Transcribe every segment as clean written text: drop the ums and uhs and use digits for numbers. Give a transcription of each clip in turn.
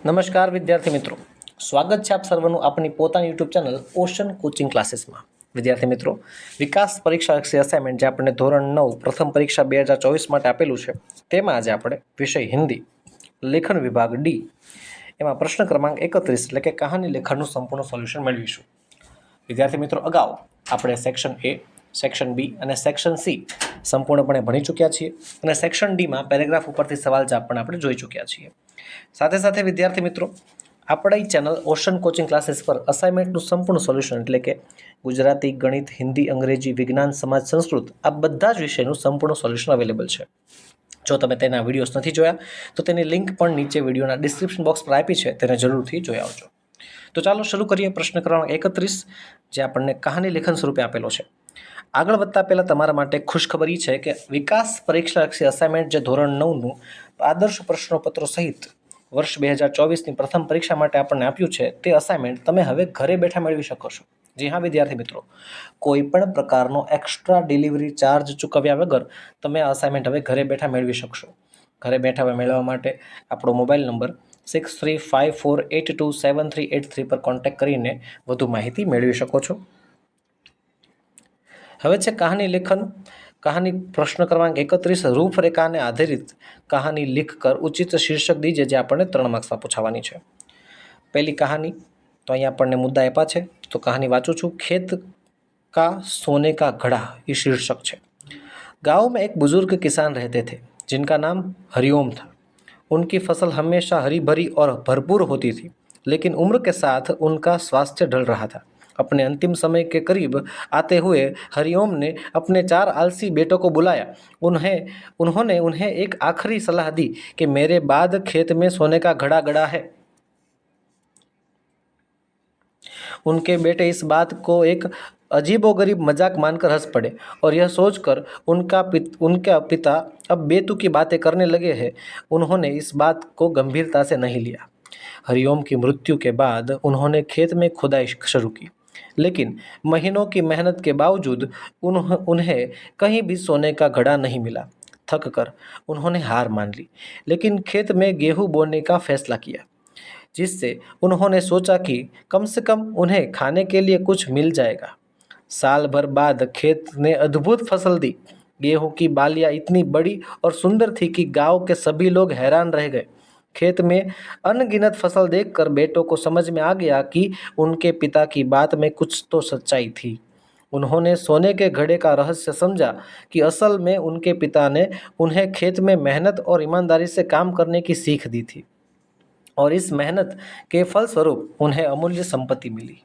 નમસ્કાર વિદ્યાર્થી મિત્રો, સ્વાગત છે આપ સર્વનું આપણી પોતાની યુટ્યુબ ચેનલ ઓશન કોચિંગ ક્લાસીસમાં. વિદ્યાર્થી મિત્રો, વિકાસ પરીક્ષા અસાઇનમેન્ટ જે આપણે ધોરણ 9 પ્રથમ પરીક્ષા 2024 માટે આપેલું છે, તેમાં આજે આપણે વિષય હિન્દી લેખન વિભાગ ડી એમાં પ્રશ્ન ક્રમાંક 31 એટલે કે કહાની લેખનનું સંપૂર્ણ સોલ્યુશન મેળવીશું. વિદ્યાર્થી મિત્રો, અગાઉ આપણે સેક્શન એ, સેક્શન બી અને સેક્શન સી સંપૂર્ણપણે ભણી ચૂક્યા છીએ અને સેક્શન ડીમાં પેરેગ્રાફ ઉપરથી સવાલ જવાબ પણ આપણે જોઈ ચૂક્યા છીએ. સાથે સાથે વિદ્યાર્થી મિત્રો, આપણી ચેનલ ઓશન કોચિંગ ક્લાસીસ પર અસાઇનમેન્ટનું સંપૂર્ણ સોલ્યુશન એટલે કે ગુજરાતી, ગણિત, હિન્દી, અંગ્રેજી, વિજ્ઞાન, સમાજ, સંસ્કૃત આ બધા જ વિષયનું સંપૂર્ણ સોલ્યુશન અવેલેબલ છે. જો તમે તેના વિડીયોઝ નથી જોયા તો તેની લિંક પણ નીચે વિડીયોના ડિસ્ક્રિપ્શન બોક્સ પર આપી છે, તેને જરૂરથી જોઈ આવજો. તો ચાલો શરૂ કરીએ. પ્રશ્ન ક્રમાંક 31 જે આપણને કહાની લેખન સ્વરૂપે આપેલો છે. આગળ વધતા પહેલાં તમારા માટે ખુશખબરી છે કે વિકાસ પરીક્ષાલક્ષી અસાઇનમેન્ટ જે ધોરણ 9નું આદર્શ પ્રશ્નોપત્રો સહિત વર્ષ 2024ની પ્રથમ પરીક્ષા માટે આપણને આપ્યું છે, તે અસાઇનમેન્ટ તમે હવે ઘરે બેઠા મેળવી શકો છો. જી હા વિદ્યાર્થી મિત્રો, કોઈ પણ પ્રકારનો એક્સ્ટ્રા ડિલિવરી ચાર્જ ચૂકવ્યા વગર તમે આ અસાઇનમેન્ટ હવે ઘરે બેઠા મેળવી શકશો. ઘરે બેઠા મેળવવા માટે આપણો મોબાઈલ નંબર 6354827383 પર કોન્ટેક્ટ કરીને વધુ માહિતી મેળવી શકો છો. હવે છે કહાની લેખન. कहानी प्रश्न क्रमांक 31 रूपरेखा ने आधारित कहानी लिखकर उचित शीर्षक दीजिए जे आपने 3 मार्क्स में पूछावानी है. पहली कहानी तो अहीं आपने मुद्दा आप्या है, तो कहानी वाँचू छूँ. खेत का सोने का घड़ा ये शीर्षक है. गाँव में एक बुजुर्ग किसान रहते थे जिनका नाम हरिओम था. उनकी फसल हमेशा हरी भरी और भरपूर होती थी, लेकिन उम्र के साथ उनका स्वास्थ्य ढल रहा था. अपने अंतिम समय के करीब आते हुए हरिओम ने अपने 4 आलसी बेटों को बुलाया. उन्होंने उन्हें एक आखिरी सलाह दी कि मेरे बाद खेत में सोने का घड़ा गड़ा है. उनके बेटे इस बात को एक अजीबोगरीब मजाक मानकर हंस पड़े और यह सोचकर उनका पिता अब बेतुकी बातें करने लगे हैं, उन्होंने इस बात को गंभीरता से नहीं लिया. हरिओम की मृत्यु के बाद उन्होंने खेत में खुदाई शुरू की, लेकिन महीनों की मेहनत के बावजूद उन्हें कहीं भी सोने का घड़ा नहीं मिला. थक कर उन्होंने हार मान ली, लेकिन खेत में गेहूं बोने का फैसला किया, जिससे उन्होंने सोचा कि कम से कम उन्हें खाने के लिए कुछ मिल जाएगा. साल भर बाद खेत ने अद्भुत फसल दी. गेहूं की बालियां इतनी बड़ी और सुंदर थी कि गांव के सभी लोग हैरान रह गए. खेत में अनगिनत फसल देखकर बेटों को समझ में आ गया कि उनके पिता की बात में कुछ तो सच्चाई थी. उन्होंने सोने के घड़े का रहस्य समझा कि असल में उनके पिता ने उन्हें खेत में मेहनत और ईमानदारी से काम करने की सीख दी थी, और इस मेहनत के फलस्वरूप उन्हें अमूल्य संपत्ति मिली.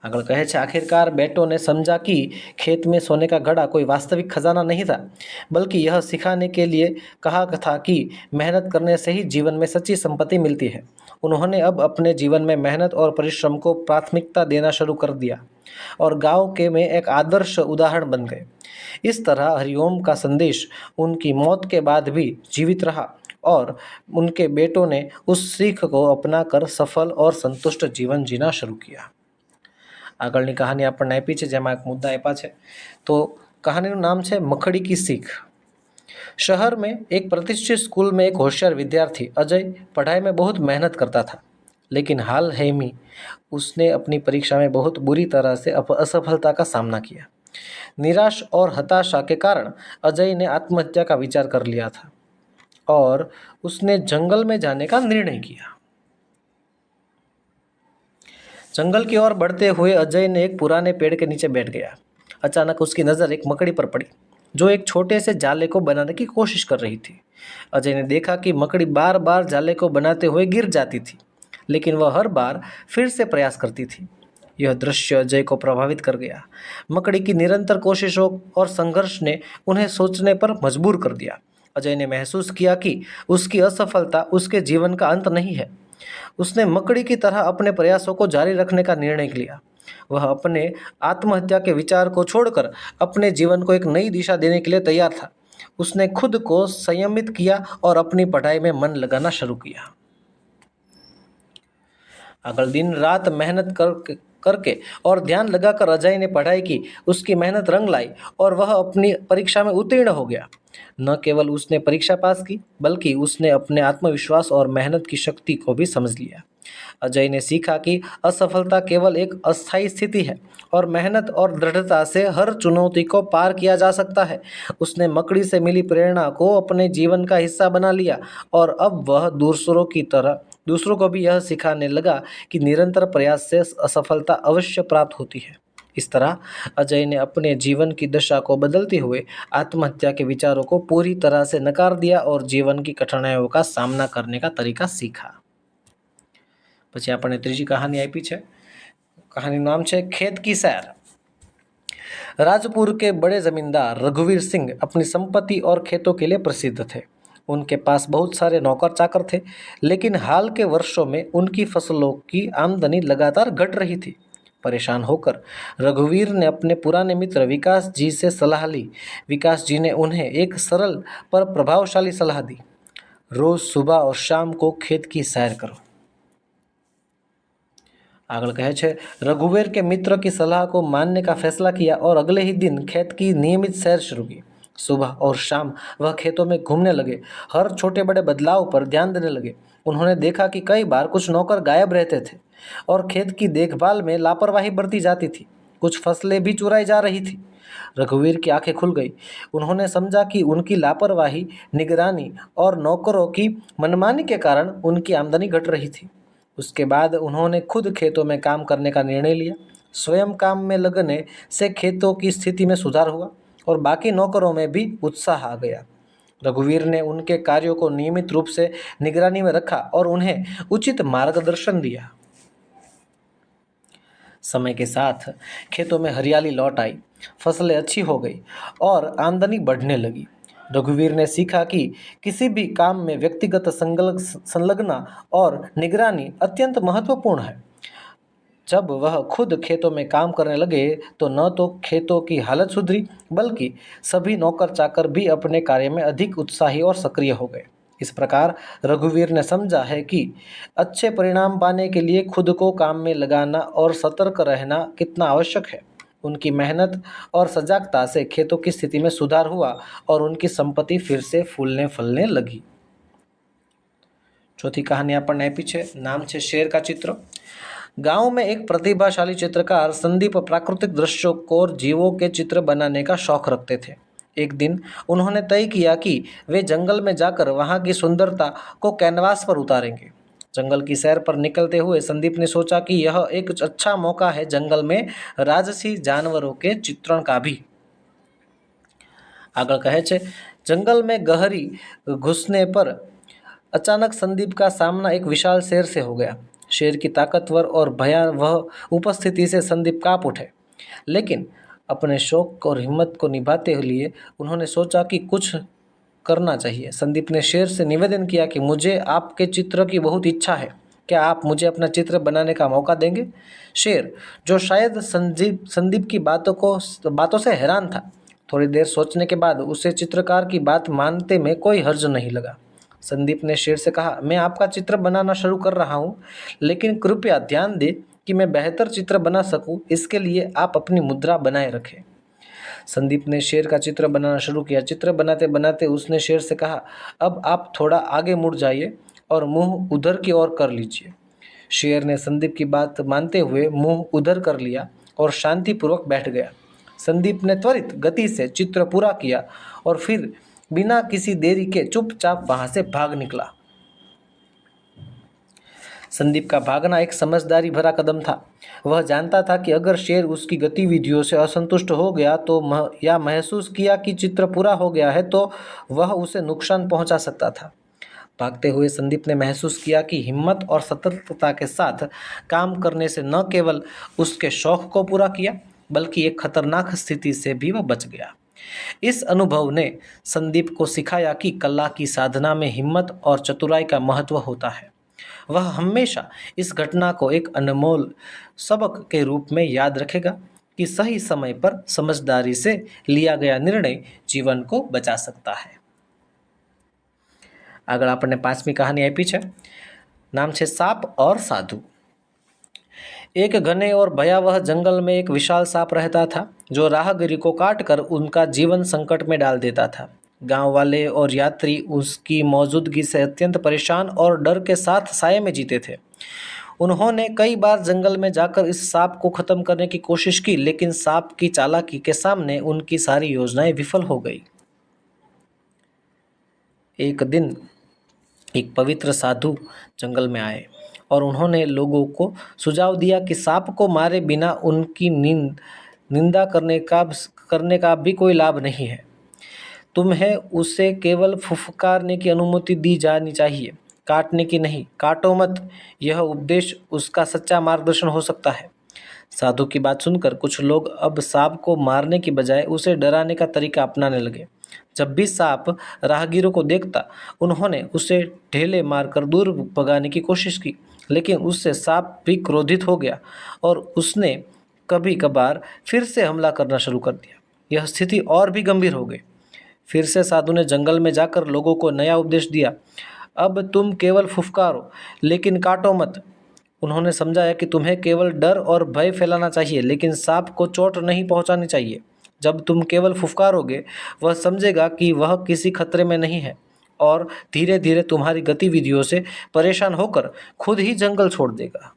आगे कहे छे, आखिरकार बेटों ने समझा कि खेत में सोने का घड़ा कोई वास्तविक खजाना नहीं था, बल्कि यह सिखाने के लिए कहा था कि मेहनत करने से ही जीवन में सच्ची संपत्ति मिलती है. उन्होंने अब अपने जीवन में मेहनत और परिश्रम को प्राथमिकता देना शुरू कर दिया और गांव के में एक आदर्श उदाहरण बन गए. इस तरह हरिओम का संदेश उनकी मौत के बाद भी जीवित रहा और उनके बेटों ने उस सीख को अपनाकर सफल और संतुष्ट जीवन जीना शुरू किया. આગળની કહાની આપણને આપી છે, જેમાં એક મુદ્દા આપ્યા છે. તો કહાનીનું નામ છે મખડી की सीख. शहर में एक प्रतिष्ठित स्कूल में एक होशियार विद्यार्थी अजय पढ़ाई में बहुत मेहनत करता था, लेकिन हाल ही में उसने अपनी परीक्षा में बहुत बुरी तरह से असफलता का सामना किया. निराश और हताशा के कारण अजय ने आत्महत्या का विचार कर लिया था और उसने जंगल में जाने का निर्णय किया. जंगल की ओर बढ़ते हुए अजय ने एक पुराने पेड़ के नीचे बैठ गया. अचानक उसकी नज़र एक मकड़ी पर पड़ी जो एक छोटे से जाले को बनाने की कोशिश कर रही थी. अजय ने देखा कि मकड़ी बार बार जाले को बनाते हुए गिर जाती थी, लेकिन वह हर बार फिर से प्रयास करती थी. यह दृश्य अजय को प्रभावित कर गया. मकड़ी की निरंतर कोशिशों और संघर्ष ने उन्हें सोचने पर मजबूर कर दिया. अजय ने महसूस किया कि उसकी असफलता उसके जीवन का अंत नहीं है. उसने मकड़ी की तरह अपने प्रयासों को जारी रखने का निर्णय लिया. वह अपने आत्महत्या के विचार को छोड़कर अपने जीवन को एक नई दिशा देने के लिए तैयार था. उसने खुद को संयमित किया और अपनी पढ़ाई में मन लगाना शुरू किया. આગળ दिन रात मेहनत करके और ध्यान लगाकर अजय ने पढ़ाई की, उसकी मेहनत रंग लाई और वह अपनी परीक्षा में उत्तीर्ण हो गया। न केवल उसने परीक्षा पास की, बल्कि उसने अपने आत्मविश्वास और मेहनत की शक्ति को भी समझ लिया। अजय ने सीखा कि असफलता केवल एक अस्थायी स्थिति है और मेहनत और दृढ़ता से हर चुनौती को पार किया जा सकता है। उसने मकड़ी से मिली प्रेरणा को अपने जीवन का हिस्सा बना लिया और अब वह दूसरों को भी यह सिखाने लगा कि निरंतर प्रयास से असफलता अवश्य प्राप्त होती है। इस तरह अजय ने अपने जीवन की दशा को बदलते हुए आत्महत्या के विचारों को पूरी तरह से नकार दिया और जीवन की कठिनाइयों का सामना करने का तरीका सीखा। પછી આપણને ત્રીજી કહાની આપી છે। કહાનીનું નામ છે ખેત की सैर। राजपुर के बड़े जमींदार रघुवीर सिंह अपनी संपत्ति और खेतों के लिए प्रसिद्ध थे। उनके पास बहुत सारे नौकर चाकर थे, लेकिन हाल के वर्षों में उनकी फसलों की आमदनी लगातार घट रही थी। परेशान होकर रघुवीर ने अपने पुराने मित्र विकास जी से सलाह ली। विकास जी ने उन्हें एक सरल पर प्रभावशाली सलाह दी। रोज सुबह और शाम को खेत की सैर करो। आगळ कहे छे, रघुवीर के मित्र की सलाह को मानने का फैसला किया और अगले ही दिन खेत की नियमित सैर शुरू की। सुबह और शाम वह खेतों में घूमने लगे, हर छोटे बड़े बदलाव पर ध्यान देने लगे। उन्होंने देखा कि कई बार कुछ नौकर गायब रहते थे और खेत की देखभाल में लापरवाही बरती जाती थी। कुछ फसलें भी चुराई जा रही थी। रघुवीर की आंखें खुल गई। उन्होंने समझा कि उनकी लापरवाही, निगरानी और नौकरों की मनमानी के कारण उनकी आमदनी घट रही थी। उसके बाद उन्होंने खुद खेतों में काम करने का निर्णय लिया। स्वयं काम में लगने से खेतों की स्थिति में सुधार हुआ और बाकी नौकरों में भी उत्साह आ गया। रघुवीर ने उनके कार्यों को नियमित रूप से निगरानी में रखा और उन्हें उचित मार्गदर्शन दिया। समय के साथ खेतों में हरियाली लौट आई, फसलें अच्छी हो गई और आमदनी बढ़ने लगी। रघुवीर ने सीखा कि किसी भी काम में व्यक्तिगत संलग्नता और निगरानी अत्यंत महत्वपूर्ण है। जब वह खुद खेतों में काम करने लगे तो न तो खेतों की हालत सुधरी, बल्कि सभी नौकर चाकर भी अपने कार्य में अधिक उत्साही और सक्रिय हो गए। इस प्रकार रघुवीर ने समझा है कि अच्छे परिणाम पाने के लिए खुद को काम में लगाना और सतर्क रहना कितना आवश्यक है। उनकी मेहनत और सजगता से खेतों की स्थिति में सुधार हुआ और उनकी संपत्ति फिर से फूलने फलने लगी। चौथी कहानी आपने आपी है, नाम है शेर का चित्र। गांव में एक प्रतिभाशाली चित्रकार संदीप प्राकृतिक दृश्यों को और जीवों के चित्र बनाने का शौक रखते थे। एक दिन उन्होंने तय किया कि वे जंगल में जाकर वहां की सुंदरता को कैनवास पर उतारेंगे। जंगल की सैर पर निकलते हुए संदीप ने सोचा कि यह एक अच्छा मौका है जंगल में राजसी जानवरों के चित्रण का भी। आगे कहे छे, जंगल में गहरी घुसने पर अचानक संदीप का सामना एक विशाल शेर से हो गया। शेर की ताकतवर और भयावह उपस्थिति से संदीप कांप उठे, लेकिन अपने शौक और हिम्मत को निभाते हुए उन्होंने सोचा कि कुछ करना चाहिए। संदीप ने शेर से निवेदन किया कि मुझे आपके चित्र की बहुत इच्छा है, क्या आप मुझे अपना चित्र बनाने का मौका देंगे? शेर, जो शायद संदीप की बातों से हैरान था, थोड़ी देर सोचने के बाद उसे चित्रकार की बात मानते में कोई हर्ज नहीं लगा। संदीप ने शेर से कहा, मैं आपका चित्र बनाना शुरू कर रहा हूँ, लेकिन कृपया ध्यान दें कि मैं बेहतर चित्र बना सकूं, इसके लिए आप अपनी मुद्रा बनाए रखें। संदीप ने शेर का चित्र बनाना शुरू किया। चित्र बनाते बनाते उसने शेर से कहा, अब आप थोड़ा आगे मुड़ जाइए और मुंह उधर की ओर कर लीजिए। शेर ने संदीप की बात मानते हुए मुंह उधर कर लिया और शांतिपूर्वक बैठ गया। संदीप ने त्वरित गति से चित्र पूरा किया और फिर बिना किसी देरी के चुपचाप वहां से भाग निकला। संदीप का भागना एक समझदारी भरा कदम था। वह जानता था कि अगर शेर उसकी गतिविधियों से असंतुष्ट हो गया या महसूस किया कि चित्र पूरा हो गया है तो वह उसे नुकसान पहुंचा सकता था। भागते हुए संदीप ने महसूस किया कि हिम्मत और सतर्कता के साथ काम करने से न केवल उसके शौक को पूरा किया, बल्कि एक खतरनाक स्थिति से भी वह बच गया। इस अनुभव ने संदीप को सिखाया कि कला की साधना में हिम्मत और चतुराई का महत्व होता है। वह हमेशा इस घटना को एक अनमोल सबक के रूप में याद रखेगा कि सही समय पर समझदारी से लिया गया निर्णय जीवन को बचा सकता है। आगे आपने पांचमी कहानी आपी है, नाम है साप और साधु। एक घने और भयावह जंगल में एक विशाल सांप रहता था जो राहगीर को काटकर उनका जीवन संकट में डाल देता था। गांव वाले और यात्री उसकी मौजूदगी से अत्यंत परेशान और डर के साथ साये में जीते थे। उन्होंने कई बार जंगल में जाकर इस सांप को खत्म करने की कोशिश की, लेकिन सांप की चालाकी के सामने उनकी सारी योजनाएं विफल हो गई। एक दिन एक पवित्र साधु जंगल में आए और उन्होंने लोगों को सुझाव दिया कि सांप को मारे बिना उनकी निंदा करने का भी कोई लाभ नहीं है। तुम्हें उसे केवल फुफकारने की अनुमति दी जानी चाहिए, काटने की नहीं। काटो मत, यह उपदेश उसका सच्चा मार्गदर्शन हो सकता है। साधु की बात सुनकर कुछ लोग अब सांप को मारने की बजाय उसे डराने का तरीका अपनाने लगे। जब भी सांप राहगीरों को देखता, उन्होंने उसे ढेले मारकर दूर भगाने की कोशिश की, लेकिन उससे सांप भी क्रोधित हो गया और उसने कभी कभार फिर से हमला करना शुरू कर दिया। यह स्थिति और भी गंभीर हो गई। फिर से साधु ने जंगल में जाकर लोगों को नया उपदेश दिया। अब तुम केवल फुफकारो, लेकिन काटो मत। उन्होंने समझाया कि तुम्हें केवल डर और भय फैलाना चाहिए, लेकिन सांप को चोट नहीं पहुंचानी चाहिए। जब तुम केवल फुफकारोगे, वह समझेगा कि वह किसी खतरे में नहीं है और धीरे धीरे तुम्हारी गतिविधियों से परेशान होकर खुद ही जंगल छोड़ देगा।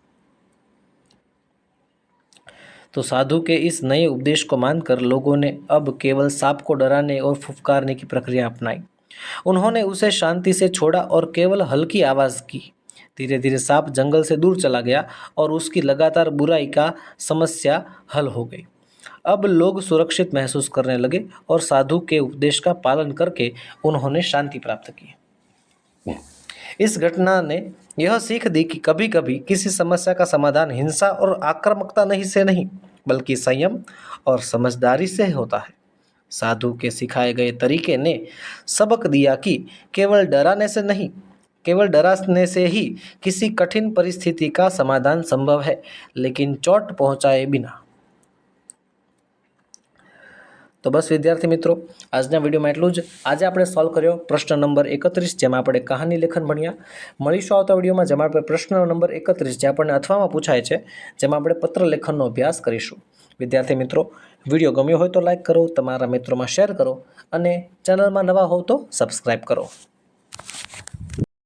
तो साधु के इस नए उपदेश को मानकर लोगों ने अब केवल सांप को डराने और फुफकारने की प्रक्रिया अपनाई। उन्होंने उसे शांति से छोड़ा और केवल हल्की आवाज़ की। धीरे धीरे सांप जंगल से दूर चला गया और उसकी लगातार बुराई का समस्या हल हो गई। अब लोग सुरक्षित महसूस करने लगे और साधु के उपदेश का पालन करके उन्होंने शांति प्राप्त की। इस घटना ने यह सीख दी कि कभी कभी किसी समस्या का समाधान हिंसा और आक्रामकता नहीं बल्कि संयम और समझदारी से होता है। साधु के सिखाए गए तरीके ने सबक दिया कि केवल डराने से ही किसी कठिन परिस्थिति का समाधान संभव है, लेकिन चोट पहुंचाए बिना। तो बस विद्यार्थी मित्रों, આજના વિડીયોમાં એટલું જ। આજે આપણે સોલ્વ કર્યો પ્રશ્ન નંબર 31, જેમાં આપણે કહાની લેખન ભણ્યા। મળીશું આવતા વિડીયોમાં, જેમાં આપણે પ્રશ્ન નંબર 31 જે આપણને અથવામાં પૂછાય છે, જેમાં આપણે પત્ર લેખનનો અભ્યાસ કરીશું। વિદ્યાર્થી મિત્રો, વિડીયો ગમ્યો હોય તો લાઈક કરો, તમારા મિત્રોમાં શેર કરો અને ચેનલમાં નવા હો તો સબસ્ક્રાઈબ કરો।